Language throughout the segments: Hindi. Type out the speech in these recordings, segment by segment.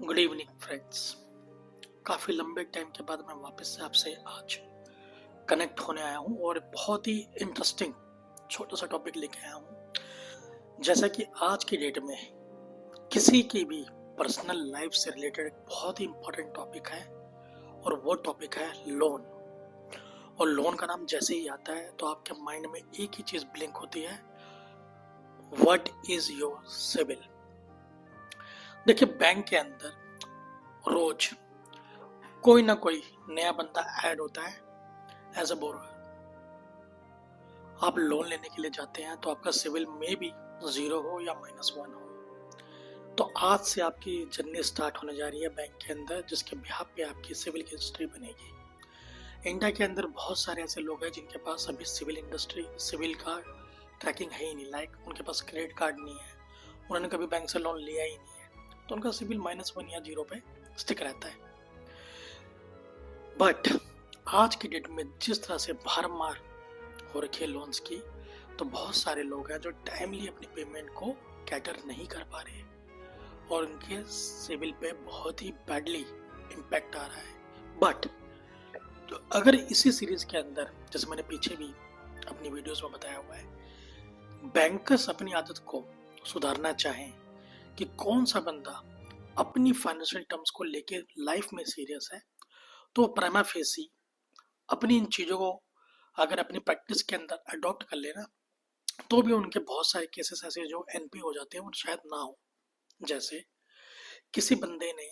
Good evening friends. काफ़ी लंबे टाइम के बाद मैं वापस से आपसे आज कनेक्ट होने आया हूँ और बहुत ही इंटरेस्टिंग छोटा सा टॉपिक लेके आया हूँ। जैसा कि आज की डेट में किसी की भी पर्सनल लाइफ से रिलेटेड एक बहुत ही इंपॉर्टेंट टॉपिक है और वो टॉपिक है लोन। और लोन का नाम जैसे ही आता है तो आपके माइंड में एक ही चीज़ ब्लिंक होती है, व्हाट इज योर सिबिल। देखिए, बैंक के अंदर रोज कोई ना कोई नया बंदा ऐड होता है एज अ बोरोवर। आप लोन लेने के लिए जाते हैं तो आपका सिविल में भी 0 हो या -1 हो। तो आज से आपकी जर्नी स्टार्ट होने जा रही है बैंक के अंदर, जिसके बिहाफ पे आपकी सिविल की हिस्ट्री बनेगी। इंडिया के अंदर बहुत सारे ऐसे लोग हैं जिनके पास अभी सिविल का ट्रैकिंग है ही नहीं। लाइक उनके पास क्रेडिट कार्ड नहीं है, उन्होंने कभी बैंक से लोन लिया ही नहीं है, तो उनका सिविल -1 या 0 पे स्टिक रहता है। बट आज की डेट में जिस तरह से भरमार हो रखी है लोन्स की, तो बहुत सारे लोग हैं जो टाइमली अपनी पेमेंट को कैटर नहीं कर पा रहे और उनके सिविल पे बहुत ही बैडली इम्पैक्ट आ रहा है। बट तो अगर इसी सीरीज के अंदर, जैसे मैंने पीछे भी अपनी वीडियोस में बताया हुआ है, बैंकर्स अपनी आदत को सुधारना चाहें कि कौन सा बंदा अपनी फाइनेंशियल टर्म्स को लेके लाइफ में सीरियस है, तो प्राइमा फेसी अपनी इन चीज़ों को अगर अपनी प्रैक्टिस के अंदर अडॉप्ट कर लेना, तो भी उनके बहुत सारे केसेस ऐसे जो एनपी हो जाते हैं वो शायद ना हो। जैसे किसी बंदे ने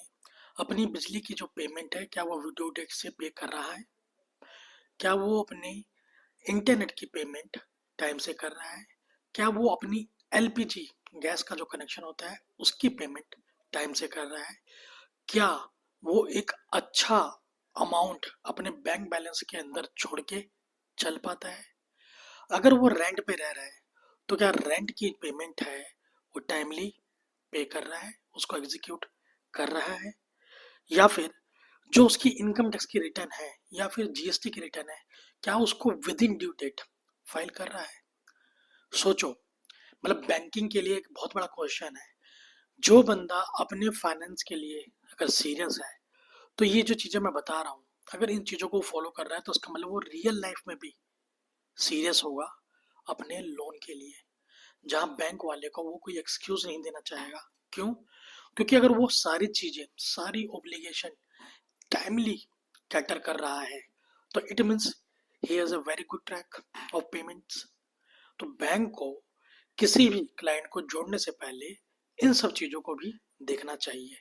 अपनी बिजली की जो पेमेंट है, क्या वो वीडियो डेट से पे कर रहा है, क्या वो अपने इंटरनेट की पेमेंट टाइम से कर रहा है, क्या वो अपनी एलपीजी गैस का जो कनेक्शन होता है उसकी पेमेंट टाइम से कर रहा है, क्या वो एक अच्छा अमाउंट अपने बैंक बैलेंस के अंदर छोड़ के चल पाता है, अगर वो रेंट पे रह रहा है तो क्या रेंट की पेमेंट है वो टाइमली पे कर रहा है, उसको एग्जीक्यूट कर रहा है, या फिर जो उसकी इनकम टैक्स की रिटर्न है या फिर जीएसटी की रिटर्न है, क्या उसको within due date file कर रहा है। सोचो, मतलब बैंकिंग के लिए एक बहुत बड़ा क्वेश्चन है। जो बंदा अपने फाइनेंस के लिए अगर सीरियस है, तो ये जो चीज़ें मैं बता रहा हूँ, अगर इन चीज़ों को फॉलो कर रहा है तो उसका मतलब वो रियल लाइफ में भी सीरियस होगा अपने लोन के लिए, जहां बैंक वाले को वो कोई एक्सक्यूज नहीं देना चाहेगा। क्यों? क्योंकि अगर वो सारी चीजें, सारी ओब्लिगेशन टाइमली कैटर कर रहा है, तो it means he has a very good track of payments. तो बैंक को किसी भी क्लाइंट को जोड़ने से पहले इन सब चीजों को भी देखना चाहिए।